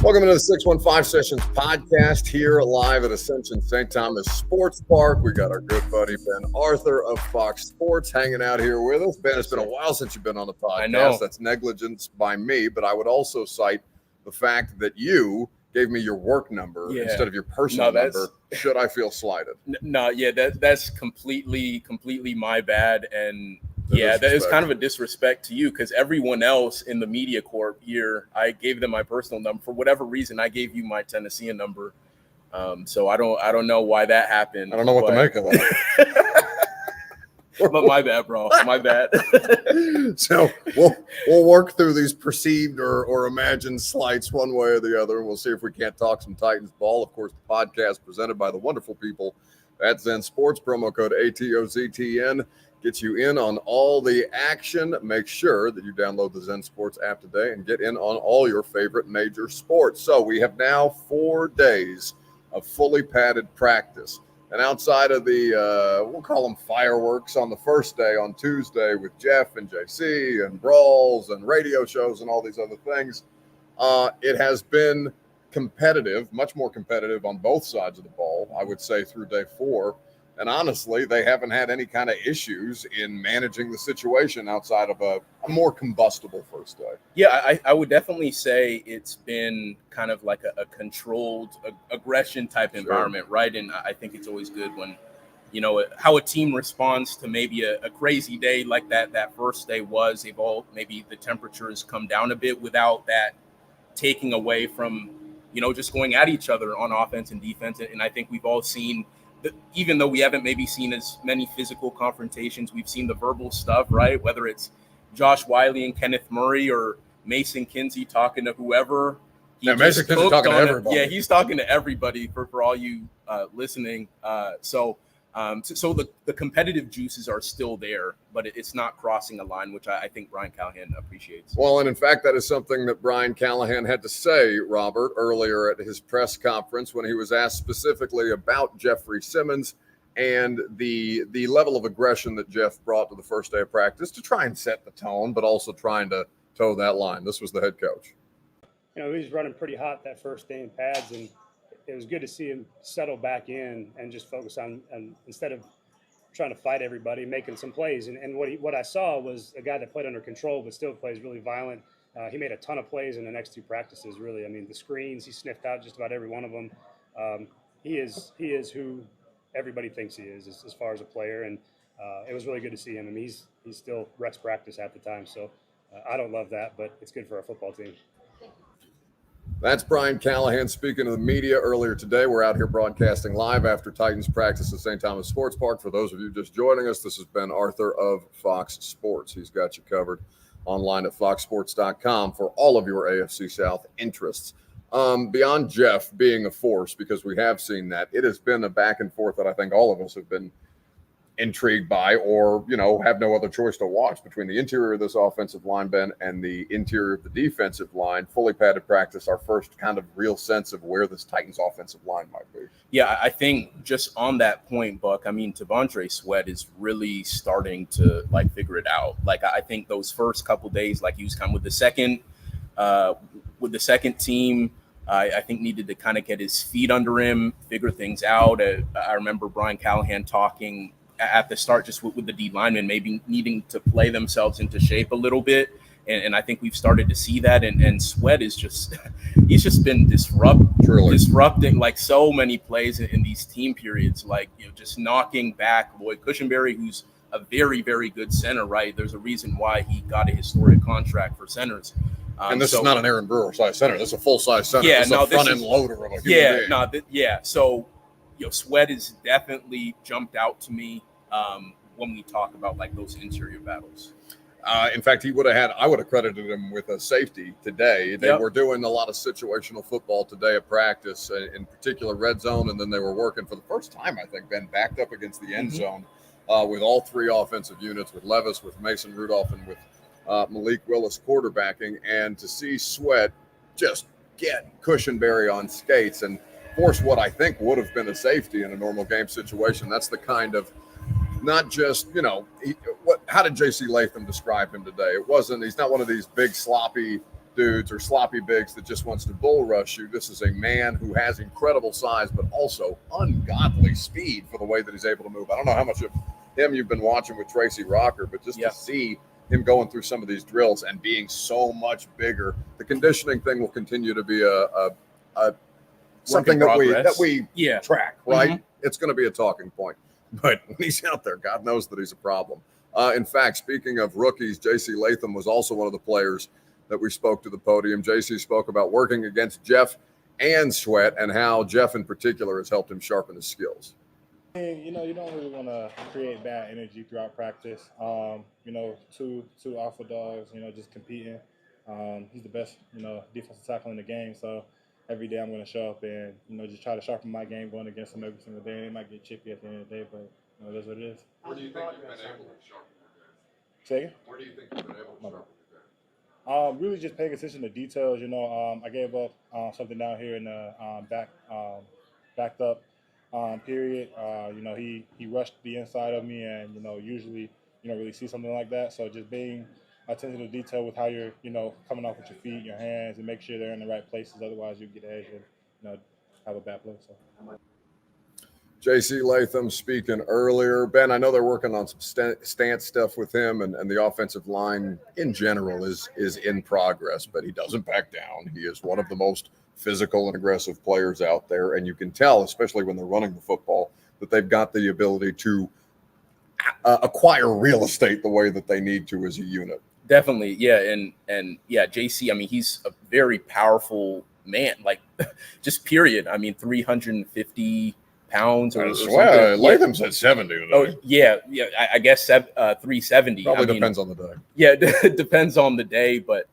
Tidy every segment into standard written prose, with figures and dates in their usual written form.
Welcome to the 615 Sessions podcast here live at Ascension St. Thomas Sports Park. We got our good buddy Ben Arthur of Fox Sports hanging out here with us. Ben, it's been a while since you've been on the podcast. I know. That's negligence by me, but I would also cite the fact that you gave me your work number instead of your personal number. Should I feel slighted? That's completely my bad. And that is kind of a disrespect to you, because everyone else in the media corp here, I gave them my personal number. For whatever reason, I gave you my Tennessean number. So I don't know why that happened. I don't know what to make of that. But my bad, bro. My bad. So we'll work through these perceived or imagined slights one way or the other, and we'll see if we can't talk some Titans ball. Of course, the podcast presented by the wonderful people at Zen Sports. Promo code ATOZTN gets you in on all the action. Make sure that you download the Zen Sports app today and get in on all your favorite major sports. So we have now 4 days of fully padded practice. And outside of the, we'll call them fireworks on the first day on Tuesday with Jeff and JC and brawls and radio shows and all these other things, it has been competitive, much more competitive on both sides of the ball, I would say, through day 4. And honestly, they haven't had any kind of issues in managing the situation outside of a more combustible first day. Yeah, I would definitely say it's been kind of like a controlled aggression type environment, right? And I think it's always good when, how a team responds to maybe a crazy day like that first day was. Maybe the temperature has come down a bit without that taking away from, just going at each other on offense and defense. And I think we've all seen, even though we haven't maybe seen as many physical confrontations, we've seen the verbal stuff, right? Whether it's Josh Wiley and Kenneth Murray or Mason Kinsey talking to whoever. Mason Kinsey talking to everybody. Yeah, he's talking to everybody for all you listening. So the competitive juices are still there, but it's not crossing a line, which I think Brian Callahan appreciates. Well, and in fact, that is something that Brian Callahan had to say, Robert, earlier at his press conference when he was asked specifically about Jeffrey Simmons and the level of aggression that Jeff brought to the first day of practice to try and set the tone, but also trying to toe that line. This was the head coach. He was running pretty hot that first day in pads, and it was good to see him settle back in and just focus on instead of trying to fight everybody, making some plays. And what I saw was a guy that played under control but still plays really violent. He made a ton of plays in the next 2 practices, really. I mean, the screens, he sniffed out just about every one of them. He is who everybody thinks he is as far as a player, and it was really good to see him. I mean, he's still reps practice half the time, so I don't love that, but it's good for our football team. That's Brian Callahan speaking to the media earlier today. We're out here broadcasting live after Titans practice at St. Thomas Sports Park. For those of you just joining us, this is Ben Arthur of Fox Sports. He's got you covered online at foxsports.com for all of your AFC South interests. Beyond Jeff being a force, because we have seen that, it has been a back and forth that I think all of us have been intrigued by, or have no other choice to watch, between the interior of this offensive line, Ben, and the interior of the defensive line. Fully padded practice, our first kind of real sense of where this Titans offensive line might be. Yeah, I think just on that point, Buck, I mean, T'Vondre Sweat is really starting to figure it out. I think those first couple days, he was kind of with the second team, I think needed to kind of get his feet under him, figure things out. I remember Brian Callahan talking at the start just with the D linemen maybe needing to play themselves into shape a little bit. And I think we've started to see that. And Sweat is he's just been disrupting so many plays in these team periods, just knocking back Lloyd Cushenberry, who's a very, very good center, right? There's a reason why he got a historic contract for centers. And this is not an Aaron Brewer size center. This is a full size center. Yeah, this is a front end loader of a human being. So, Sweat has definitely jumped out to me when we talk about those interior battles. In fact, I would have credited him with a safety today. They were doing a lot of situational football today at practice, in particular red zone, and then they were working for the first time, I think, Ben, backed up against the end zone with all 3 offensive units, with Levis, with Mason Rudolph, and with Malik Willis quarterbacking. And to see Sweat just get Cushenberry on skates and force what I think would have been a safety in a normal game situation, that's the kind of not just, you know, how did JC Latham describe him today? He's not one of these big, sloppy, dudes or sloppy bigs that just wants to bull rush you. This is a man who has incredible size, but also ungodly speed for the way that he's able to move. I don't know how much of him you've been watching with Tracy Rocker, but just to see him going through some of these drills and being so much bigger, the conditioning thing will continue to be a something that we track, right? Mm-hmm. It's going to be a talking point. But when he's out there, God knows that he's a problem. In fact, speaking of rookies, JC Latham was also one of the players that we spoke to the podium. JC spoke about working against Jeff and Sweat and how Jeff in particular has helped him sharpen his skills. You know, you don't really want to create bad energy throughout practice. You know, two alpha dogs, you know, just competing. He's the best, you know, defensive tackle in the game. So every day I'm going to show up and, you know, just try to sharpen my game going against him every single day. And it might get chippy at the end of the day, but, you know, that's what it is. Where do you think you've been able to sharpen your game? Say again? Where do you think you've been able to sharpen your game? Really just paying attention to details. You know, I gave up something down here in the backed up period. You know, he rushed the inside of me, and, you know, usually you don't really see something like that. So just being attention to detail with how you're, you know, coming off with your feet, your hands, and make sure they're in the right places. Otherwise, you get edge and, you know, have a bad play. So. JC Latham speaking earlier. Ben, I know they're working on some stance stuff with him, and the offensive line in general is in progress, but he doesn't back down. He is one of the most physical and aggressive players out there, and you can tell, especially when they're running the football, that they've got the ability to acquire real estate the way that they need to as a unit. Definitely, yeah, and yeah, JC, I mean, he's a very powerful man, like just period. I mean, 350 pounds or something. Latham's at 70 today. Oh, yeah. I guess 370. Probably depends on the day. Yeah, it depends on the day. But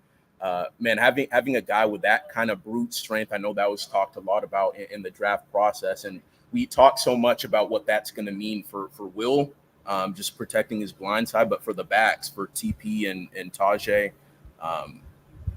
man, having a guy with that kind of brute strength, I know that was talked a lot about in the draft process, and we talked so much about what that's going to mean for Will, just protecting his blind side, but for the backs, for TP and Tajay.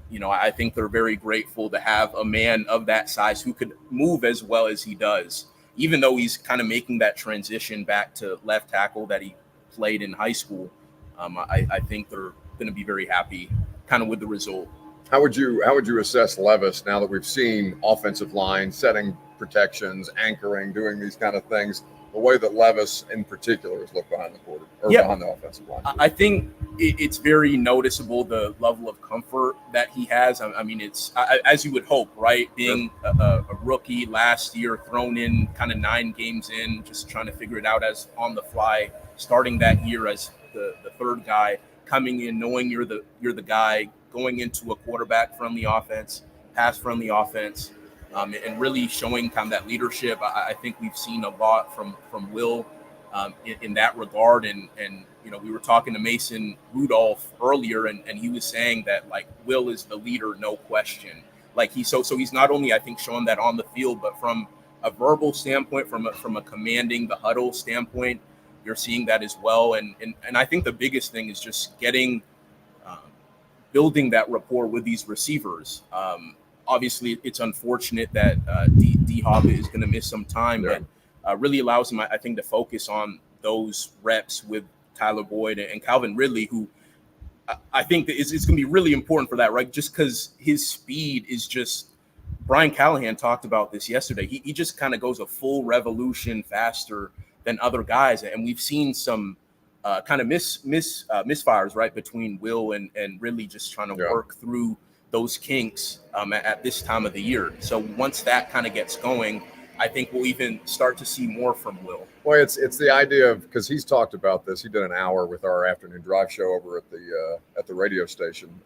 You know, I think they're very grateful to have a man of that size who could move as well as he does. Even though he's kind of making that transition back to left tackle that he played in high school, I think they're going to be very happy kind of with the result. How would you assess Levis now that we've seen offensive line setting protections, anchoring, doing these kind of things, the way that Levis in particular has looked behind the quarter or behind the offensive line? I think it's very noticeable the level of comfort that he has. I mean, it's as you would hope, right? Being a rookie last year, thrown in kind of 9 games in, just trying to figure it out as on the fly, starting that year as the third guy, coming in knowing you're the guy, going into a quarterback-friendly offense, pass-friendly offense, and really showing kind of that leadership. I think we've seen a lot from Will in that regard. And you know, we were talking to Mason Rudolph earlier, and he was saying that, like, Will is the leader, no question. Like, he's not only, I think, showing that on the field, but from a verbal standpoint, from a commanding the huddle standpoint, you're seeing that as well. And I think the biggest thing is just building that rapport with these receivers. Obviously, it's unfortunate that D-Hop is going to miss some time, but really allows him, I think, to focus on those reps with Tyler Boyd and Calvin Ridley, who I think it's going to be really important for that, right? Just because his speed is just – Brian Callahan talked about this yesterday. He just kind of goes a full revolution faster than other guys, and we've seen some kind of misfires, right, between Will and Ridley just trying to work through those kinks at this time of the year. So once that kind of gets going, I think we'll even start to see more from Will. Well, it's the idea of, because he's talked about this. He did an hour with our afternoon drive show over at the radio station,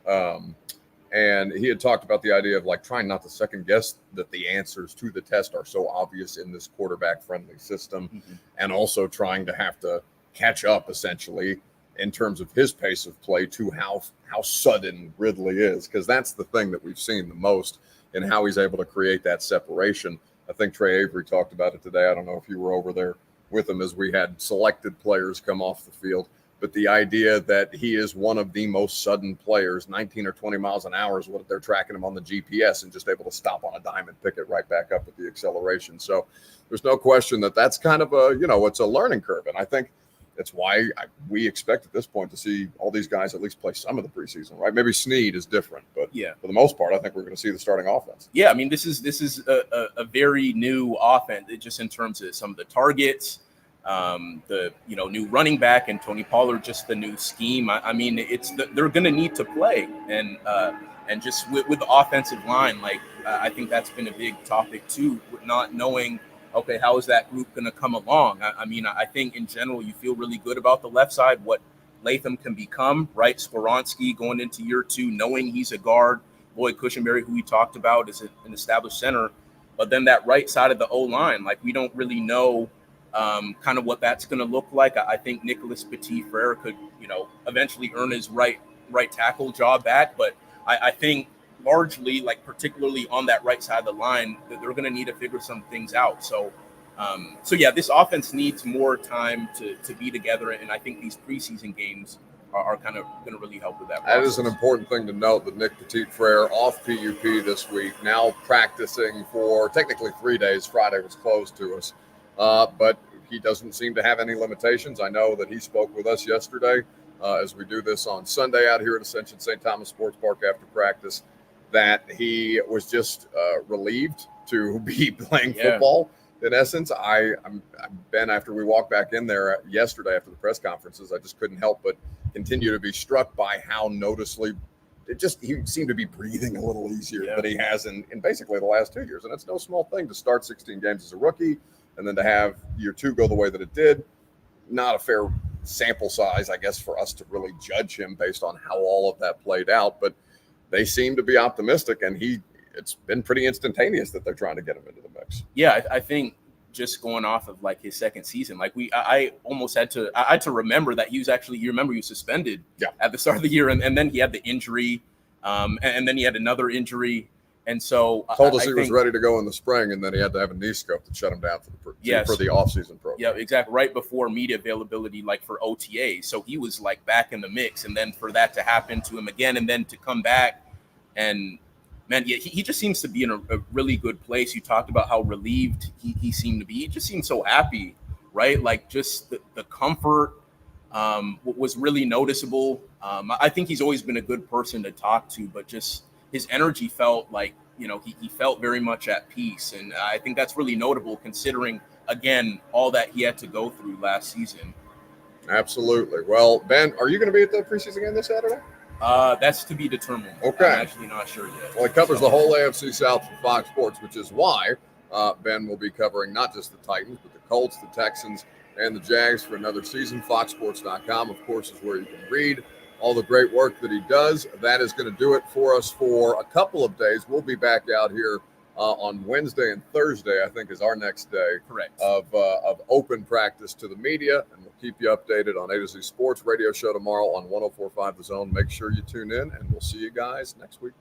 and he had talked about the idea of, like, trying not to second guess that the answers to the test are so obvious in this quarterback friendly system, and also trying to have to catch up essentially in terms of his pace of play to how sudden Ridley is, because that's the thing that we've seen the most in how he's able to create that separation. I think Trey Avery talked about it today. I don't know if you were over there with him as we had selected players come off the field, but the idea that he is one of the most sudden players, 19 or 20 miles an hour is what they're tracking him on the GPS, and just able to stop on a dime and pick it right back up with the acceleration. So there's no question that that's kind of it's a learning curve. And I think That's why we expect at this point to see all these guys at least play some of the preseason, right? Maybe Snead is different, but Yeah. for the most part, I think we're going to see the starting offense. Yeah, I mean, this is a very new offense, just in terms of some of the targets, the new running back and Tony Pollard, just the new scheme. I mean, they're going to need to play, and just with the offensive line, like I think that's been a big topic too, with not knowing. Okay, how is that group going to come along? I mean, I think in general you feel really good about the left side, what Latham can become, right? Skoronski going into year 2, knowing he's a guard. Lloyd Cushenberry, who we talked about, is an established center. But then that right side of the O-line, like we don't really know kind of what that's going to look like. I think Nicholas Petit-Frere could, eventually earn his right tackle job back. But I think largely, like particularly on that right side of the line, that they're going to need to figure some things out. So yeah, this offense needs more time to be together, and I think these preseason games are kind of going to really help with that process. That is an important thing to note, that Nick Petit-Frere off PUP this week, now practicing for technically 3 days. Friday was closed to us, but he doesn't seem to have any limitations. I know that he spoke with us yesterday as we do this on Sunday out here at Ascension St. Thomas Sports Park after practice, that he was just relieved to be playing football. In essence, I'm Ben, after we walked back in there yesterday after the press conferences, I just couldn't help but continue to be struck by how noticeably he seemed to be breathing a little easier than he has in basically the last 2 years. And it's no small thing to start 16 games as a rookie and then to have year 2 go the way that it did. Not a fair sample size, I guess, for us to really judge him based on how all of that played out. But they seem to be optimistic, and it's been pretty instantaneous that they're trying to get him into the mix. Yeah, I think just going off of like his second season, like I almost had to remember that he was suspended at the start of the year, and then he had the injury, and then he had another injury, and so told us he was ready to go in the spring, and then he had to have a knee scope that shut him down for the offseason program. Yeah, exactly. Right before media availability, like for OTA, so he was like back in the mix, and then for that to happen to him again, and then to come back, and man, yeah, he just seems to be in a really good place. You talked about how relieved he seemed to be. He just seemed so happy, right? Like just the comfort was really noticeable. I think he's always been a good person to talk to, but just his energy felt like, he felt very much at peace. And I think that's really notable considering, again, all that he had to go through last season. Absolutely. Well, Ben, are you going to be at the preseason game this Saturday? That's to be determined. Okay. I'm actually not sure yet. Well, it covers the whole AFC South for Fox Sports, which is why Ben will be covering not just the Titans, but the Colts, the Texans, and the Jags for another season. FoxSports.com, of course, is where you can read all the great work that he does. That is going to do it for us for a couple of days. We'll be back out here on Wednesday and Thursday, I think, is our next day. Correct. Of open practice to the media, and we'll keep you updated on A to Z Sports radio show tomorrow on 104.5 The Zone. Make sure you tune in, and we'll see you guys next week.